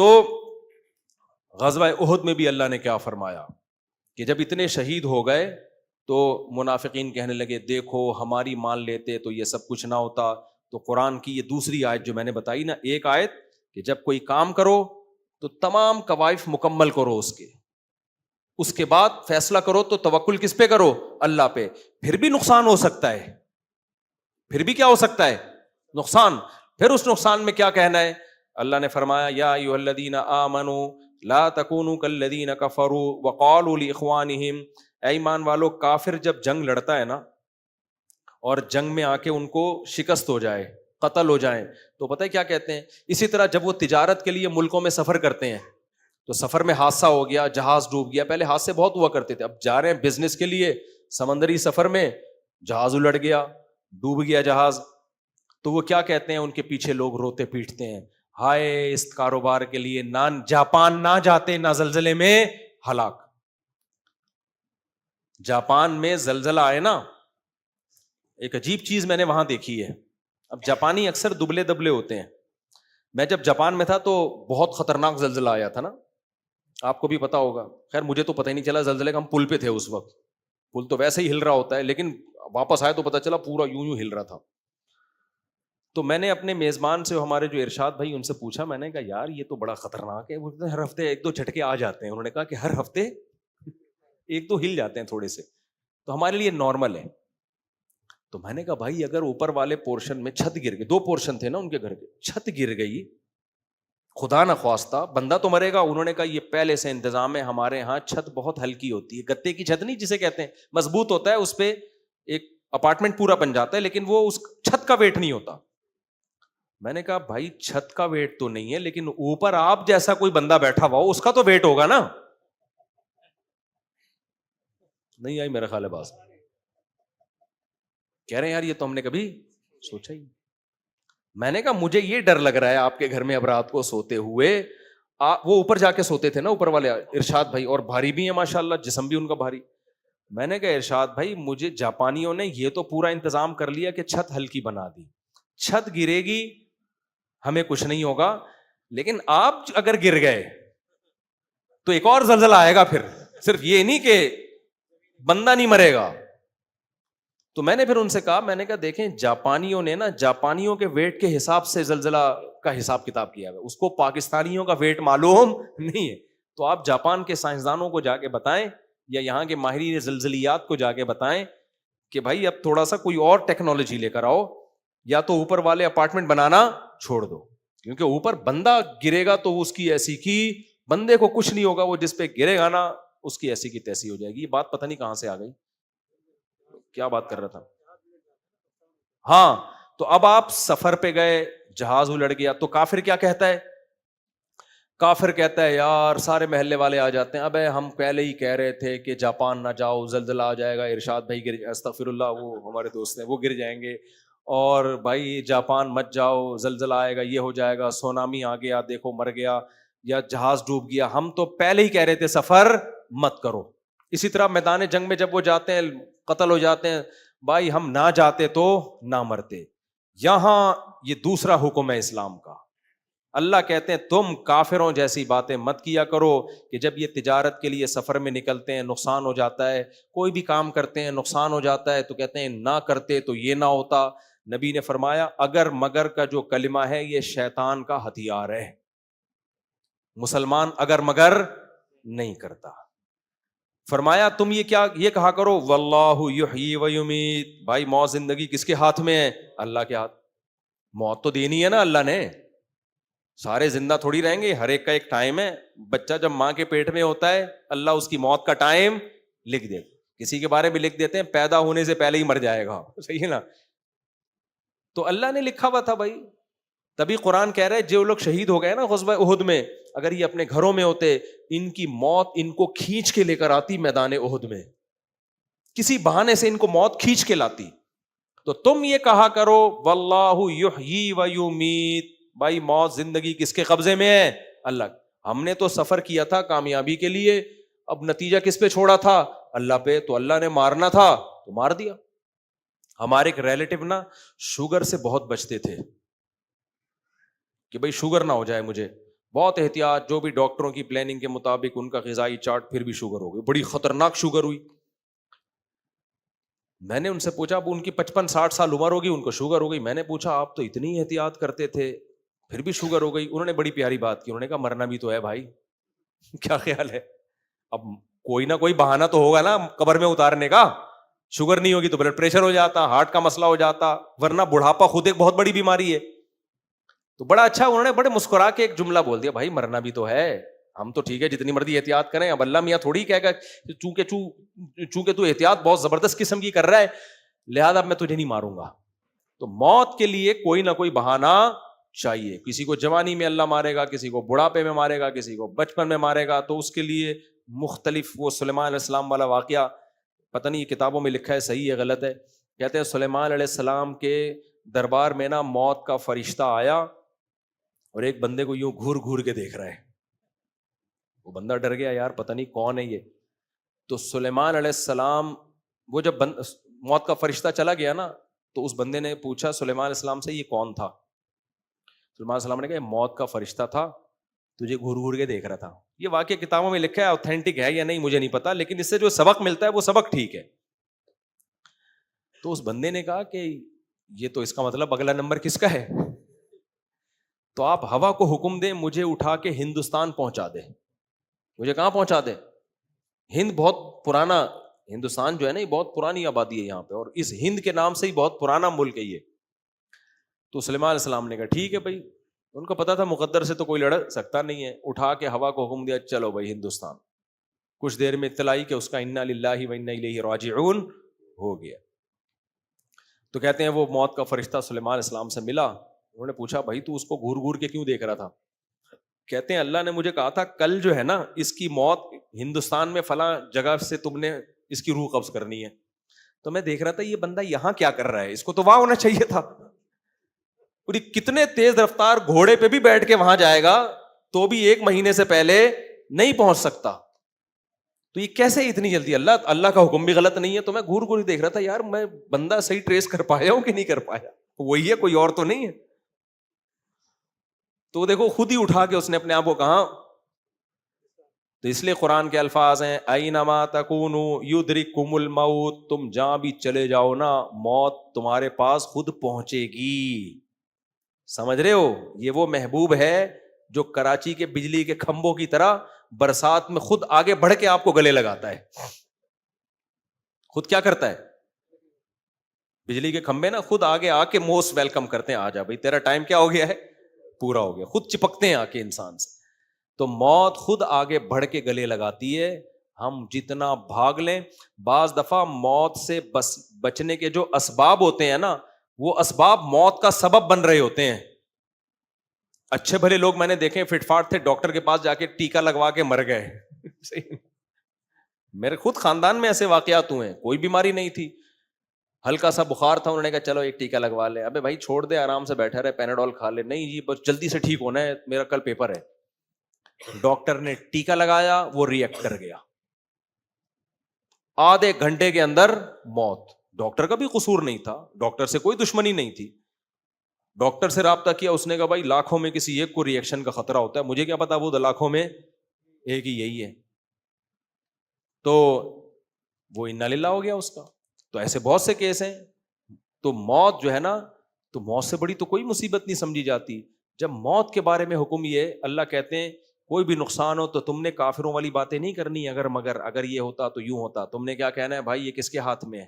تو غزوہ احد میں بھی اللہ نے کیا فرمایا کہ جب اتنے شہید ہو گئے تو منافقین کہنے لگے دیکھو ہماری مان لیتے تو یہ سب کچھ نہ ہوتا. تو قرآن کی یہ دوسری آیت جو میں نے بتائی نا, ایک آیت کہ جب کوئی کام کرو تو تمام کوائف مکمل کرو اس کے بعد فیصلہ کرو تو توکل کس پہ کرو؟ اللہ پہ. پھر بھی نقصان ہو سکتا ہے, پھر بھی کیا ہو سکتا ہے؟ نقصان. پھر اس نقصان میں کیا کہنا ہے؟ اللہ نے فرمایا یا ایھا الذین آمنوا لا تکونوا کالذین کفروا وقالوا لاخوانہم, اے ایمان والو کافر جب جنگ لڑتا ہے نا اور جنگ میں آ کے ان کو شکست ہو جائے, قتل ہو جائیں, تو پتہ ہے کیا کہتے ہیں؟ اسی طرح جب وہ تجارت کے لیے ملکوں میں سفر کرتے ہیں تو سفر میں حادثہ ہو گیا, جہاز ڈوب گیا, پہلے حادثے بہت ہوا کرتے تھے, اب جا رہے ہیں بزنس کے لیے سمندری سفر میں, جہاز الٹ گیا, ڈوب گیا جہاز, تو وہ کیا کہتے ہیں؟ ان کے پیچھے لوگ روتے پیٹتے ہیں, ہائے اس کاروبار کے لیے نہ جاپان نہ جاتے, نہ زلزلے میں ہلاک. جاپان میں زلزلہ آئے نا, ایک عجیب چیز میں نے وہاں دیکھی ہے. اب جاپانی اکثر دبلے دبلے ہوتے ہیں. میں جب جاپان میں تھا تو بہت خطرناک زلزلہ آیا تھا نا, آپ کو بھی پتا ہوگا. خیر مجھے تو پتہ ہی نہیں چلا زلزلے کا, ہم پل پہ تھے اس وقت, پل تو ویسے ہی ہل رہا ہوتا ہے, لیکن واپس آئے تو پتہ چلا پورا یوں ہل رہا تھا. تو میں نے اپنے میزبان سے, ہمارے جو ارشاد بھائی, ان سے پوچھا, میں نے کہا یار یہ تو بڑا خطرناک ہے. وہ ہر ہفتے ایک دو جھٹکے آ جاتے ہیں. انہوں نے کہا کہ ہر ہفتے ایک دو ہل جاتے ہیں تھوڑے سے, تو ہمارے لیے نارمل ہے. تو میں نے کہا بھائی اگر اوپر والے پورشن میں چھت گر گئی, 2 پورشن تھے نا ان کے گھر کے, چھت گر گئی, خدا نہ خواستہ بندہ تو مرے گا. انہوں نے کہا یہ پہلے سے انتظام ہے, ہمارے ہاں چھت بہت ہلکی ہوتی ہے, گتے کی چھت نہیں جسے کہتے ہیں, مضبوط ہوتا ہے, اس پہ ایک اپارٹمنٹ پورا بن جاتا ہے, لیکن وہ اس چھت کا ویٹ نہیں ہوتا. میں نے کہا بھائی چھت کا ویٹ تو نہیں ہے, لیکن اوپر آپ جیسا کوئی بندہ بیٹھا ہوا ہو اس کا تو ویٹ ہوگا نا. نہیں آئی میرا خیال ہے بات. کہہ رہے ہیں یار یہ تو ہم نے کبھی سوچا ہی. میں نے کہا مجھے یہ ڈر لگ رہا ہے آپ کے گھر میں اب رات کو سوتے ہوئے, وہ اوپر جا کے سوتے تھے نا اوپر والے ارشاد بھائی, اور بھاری بھی ہیں ماشاءاللہ, جسم بھی ان کا بھاری. میں نے کہا ارشاد بھائی مجھے جاپانیوں نے یہ تو پورا انتظام کر لیا کہ چھت ہلکی بنا دی, چھت گرے گی ہمیں کچھ نہیں ہوگا, لیکن آپ اگر گر گئے تو ایک اور زلزلہ آئے گا. پھر صرف یہ نہیں کہ بندہ نہیں مرے گا. تو میں نے پھر ان سے کہا, میں نے کہا دیکھیں جاپانیوں نے نا جاپانیوں کے ویٹ کے حساب سے زلزلہ کا حساب کتاب کیا ہے, اس کو پاکستانیوں کا ویٹ معلوم نہیں ہے. تو آپ جاپان کے سائنسدانوں کو جا کے بتائیں یا یہاں کے ماہرین زلزلیات کو جا کے بتائیں کہ بھائی اب تھوڑا سا کوئی اور ٹیکنالوجی لے کر آؤ, یا تو اوپر والے اپارٹمنٹ بنانا چھوڑ دو, کیونکہ اوپر بندہ گرے گا تو اس کی ایسی کی بندے کو کچھ نہیں ہوگا, وہ جس پہ گرے گا نا اس کی ایسی کی تیسی ہو جائے گی. یہ بات پتہ نہیں کہاں سے آ گئی, کیا بات کر رہا تھا. ہاں تو اب آپ سفر پہ گئے, جہاز الٹ گیا, تو کافر کیا کہتا ہے؟ کافر کہتا ہے یار سارے محلے والے آ جاتے ہیں, ابے ہم پہلے ہی کہہ رہے تھے کہ جاپان نہ جاؤ زلزلہ آ جائے گا, ارشاد بھائی گر, استغفر اللہ, وہ ہمارے دوست ہیں, وہ گر جائیں گے, اور بھائی جاپان مت جاؤ زلزلہ آئے گا, یہ ہو جائے گا, سونامی آ گیا دیکھو مر گیا, یا جہاز ڈوب گیا, ہم تو پہلے ہی کہہ رہے تھے سفر مت کرو. اسی طرح میدان جنگ میں جب وہ جاتے ہیں قتل ہو جاتے ہیں, بھائی ہم نہ جاتے تو نہ مرتے. یہاں یہ دوسرا حکم ہے اسلام کا. اللہ کہتے ہیں تم کافروں جیسی باتیں مت کیا کرو کہ جب یہ تجارت کے لیے سفر میں نکلتے ہیں نقصان ہو جاتا ہے, کوئی بھی کام کرتے ہیں نقصان ہو جاتا ہے, تو کہتے ہیں نہ کرتے تو یہ نہ ہوتا. نبی نے فرمایا اگر مگر کا جو کلمہ ہے یہ شیطان کا ہتھیار ہے, مسلمان اگر مگر نہیں کرتا. فرمایا تم یہ کیا یہ کہا کرو واللہ یحیی و یمیت, بھائی موت زندگی کس کے ہاتھ میں ہے؟ اللہ کے ہاتھ. موت تو دینی ہے نا اللہ نے, سارے زندہ تھوڑی رہیں گے, ہر ایک کا ایک ٹائم ہے. بچہ جب ماں کے پیٹ میں ہوتا ہے اللہ اس کی موت کا ٹائم لکھ دے, کسی کے بارے میں لکھ دیتے ہیں پیدا ہونے سے پہلے ہی مر جائے گا, صحیح ہے نا, تو اللہ نے لکھا ہوا تھا بھائی. تبھی قرآن کہہ رہا ہے جو لوگ شہید ہو گئے نا غزوہ احد میں, اگر یہ اپنے گھروں میں ہوتے ان کی موت ان کو کھینچ کے لے کر آتی میدان احد میں, کسی بہانے سے ان کو موت کھینچ کے لاتی. تو تم یہ کہا کرو واللہ یحیی و یمیت, بھائی موت زندگی کس کے قبضے میں ہے؟ اللہ. ہم نے تو سفر کیا تھا کامیابی کے لیے, اب نتیجہ کس پہ چھوڑا تھا؟ اللہ پہ. تو اللہ نے مارنا تھا تو مار دیا. ہمارے ایک ریلیٹو نا شوگر سے بہت بچتے تھے کہ بھائی شوگر نہ ہو جائے مجھے, بہت احتیاط, جو بھی ڈاکٹروں کی پلاننگ کے مطابق ان کا غذائی چارٹ, پھر بھی شوگر ہو گئی, بڑی خطرناک شوگر ہوئی. میں نے ان سے پوچھا, اب ان کی 55-60 سال عمر ہوگی, ان کو شوگر ہو گئی. میں نے پوچھا آپ تو اتنی احتیاط کرتے تھے, پھر بھی شوگر ہو گئی. انہوں نے بڑی پیاری بات کی, انہوں نے کہا مرنا بھی تو ہے بھائی. کیا خیال ہے, اب کوئی نہ کوئی بہانہ تو ہوگا نا قبر میں اتارنے کا. شوگر نہیں ہوگی تو بلڈ پریشر ہو جاتا, ہارٹ کا مسئلہ ہو جاتا, ورنہ بڑھاپا خود ایک بہت بڑی بیماری ہے. تو بڑا اچھا انہوں نے بڑے مسکرا کے ایک جملہ بول دیا, بھائی مرنا بھی تو ہے, ہم تو ٹھیک ہے جتنی مرضی احتیاط کریں, اب اللہ میاں تھوڑی کہے گا چونکہ تو احتیاط بہت زبردست قسم کی کر رہا ہے لہذا اب میں تجھے نہیں ماروں گا. تو موت کے لیے کوئی نہ کوئی بہانہ چاہیے. کسی کو جوانی میں اللہ مارے گا, کسی کو بڑھاپے میں مارے گا, کسی کو بچپن میں مارے گا, تو اس کے لیے مختلف. وہ سلیمان علیہ السلام والا واقعہ پتہ نہیں کتابوں میں لکھا ہے صحیح ہے غلط ہے, کہتے ہیں سلیمان علیہ السلام کے دربار میں نا موت کا فرشتہ آیا اور ایک بندے کو یوں گھور گھور کے دیکھ رہا ہے. وہ بندہ ڈر گیا, یار پتہ نہیں کون ہے یہ. تو سلیمان علیہ السلام, وہ جب موت کا فرشتہ چلا گیا نا, تو اس بندے نے پوچھا سلیمان علیہ السلام سے, یہ کون تھا؟ سلیمان علیہ السلام نے کہا موت کا فرشتہ تھا, تجھے گھور گھور کے دیکھ رہا تھا. یہ واقعہ کتابوں میں لکھا ہے, اوتھینٹک ہے یا نہیں مجھے نہیں پتا, لیکن اس سے جو سبق ملتا ہے وہ سبق ٹھیک ہے. تو اس بندے نے کہا کہ یہ تو اس کا مطلب اگلا نمبر کس کا ہے, تو آپ ہوا کو حکم دیں مجھے اٹھا کے ہندوستان پہنچا دے. مجھے کہاں پہنچا دے؟ ہند بہت پرانا, ہندوستان جو ہے نا یہ بہت پرانی آبادی ہے یہاں پہ, اور اس ہند کے نام سے ہی بہت پرانا ملک ہے یہ. تو سلیمان علیہ السلام نے کہا ٹھیک ہے بھائی, ان کو پتا تھا مقدر سے تو کوئی لڑ سکتا نہیں ہے. اٹھا کے ہوا کو حکم دیا, چلو بھائی ہندوستان. کچھ دیر میں اطلاع آئی کہ اس کا انا للہ و انا الیہ راجعون ہو گیا. تو کہتے ہیں وہ موت کا فرشتہ سلیمان علیہ السلام سے ملا, انہوں نے پوچھا بھائی تو اس کو گھور گھور کے کیوں دیکھ رہا تھا؟ کہتے ہیں اللہ نے مجھے کہا تھا کل جو ہے نا اس کی موت ہندوستان میں فلاں جگہ سے تم نے اس کی روح قبض کرنی ہے. تو میں دیکھ رہا تھا یہ بندہ یہاں کیا کر رہا ہے, اس کو تو وہاں ہونا چاہیے تھا. پوری کتنے تیز رفتار گھوڑے پہ بھی بیٹھ کے وہاں جائے گا تو بھی 1 مہینے سے پہلے نہیں پہنچ سکتا. تو یہ کیسے اتنی جلدی؟ اللہ کا حکم بھی غلط نہیں ہے. تو میں گھور گھور دیکھ رہا تھا, یار میں بندہ صحیح ٹریس کر پایا ہوں کہ نہیں کر پایا, وہی ہے کوئی اور تو نہیں ہے. تو دیکھو خود ہی اٹھا کے اس نے اپنے آپ کو کہا. تو اس لیے قرآن کے الفاظ ہیں اینما تکونوا یدرککم الموت, تم جہاں بھی چلے جاؤ نا موت تمہارے پاس خود پہنچے گی. سمجھ رہے ہو, یہ وہ محبوب ہے جو کراچی کے بجلی کے کھمبوں کی طرح برسات میں خود آگے بڑھ کے آپ کو گلے لگاتا ہے. خود کیا کرتا ہے؟ بجلی کے کھمبے نا خود آگے آ کے موسٹ ویلکم کرتے ہیں, آ جا بھائی تیرا ٹائم کیا ہو گیا ہے, پورا ہو گیا. خود چپکتے ہیں آ کے انسان سے. تو موت خود آگے بڑھ کے گلے لگاتی ہے. ہم جتنا بھاگ لیں, بعض دفعہ موت سے بچنے کے جو اسباب ہوتے ہیں نا وہ اسباب موت کا سبب بن رہے ہوتے ہیں. اچھے بھلے لوگ میں نے دیکھے فٹ فاٹ تھے, ڈاکٹر کے پاس جا کے ٹیکا لگوا کے مر گئے. میرے خود خاندان میں ایسے واقعات ہوئے ہیں, کوئی بیماری نہیں تھی, ہلکا سا بخار تھا, انہوں نے کہا چلو ایک ٹیکا لگوا لے. ابے بھائی چھوڑ دے, آرام سے بیٹھا رہے, پیناڈول کھا لے. نہیں جی بس جلدی سے ٹھیک ہونا ہے, میرا کل پیپر ہے. ڈاکٹر نے ٹیکا لگایا, وہ ری ایکٹ کر گیا, آدھے گھنٹے کے اندر موت. ڈاکٹر کا بھی قصور نہیں تھا, ڈاکٹر سے کوئی دشمنی نہیں تھی. ڈاکٹر سے رابطہ کیا, اس نے کہا بھائی لاکھوں میں کسی ایک کو ری ایکشن کا خطرہ ہوتا ہے, مجھے کیا پتا وہ لاکھوں میں ایک ہی یہی ہے. تو وہ انا للہ ہو گیا اس کا. تو ایسے بہت سے کیس ہیں. تو موت جو ہے نا, تو موت سے بڑی تو کوئی مصیبت نہیں سمجھی جاتی. جب موت کے بارے میں حکم یہ اللہ کہتے ہیں کوئی بھی نقصان ہو تو تم نے کافروں والی باتیں نہیں کرنی, اگر مگر اگر یہ ہوتا تو یوں ہوتا. تم نے کیا کہنا ہے بھائی یہ کس کے ہاتھ میں ہے,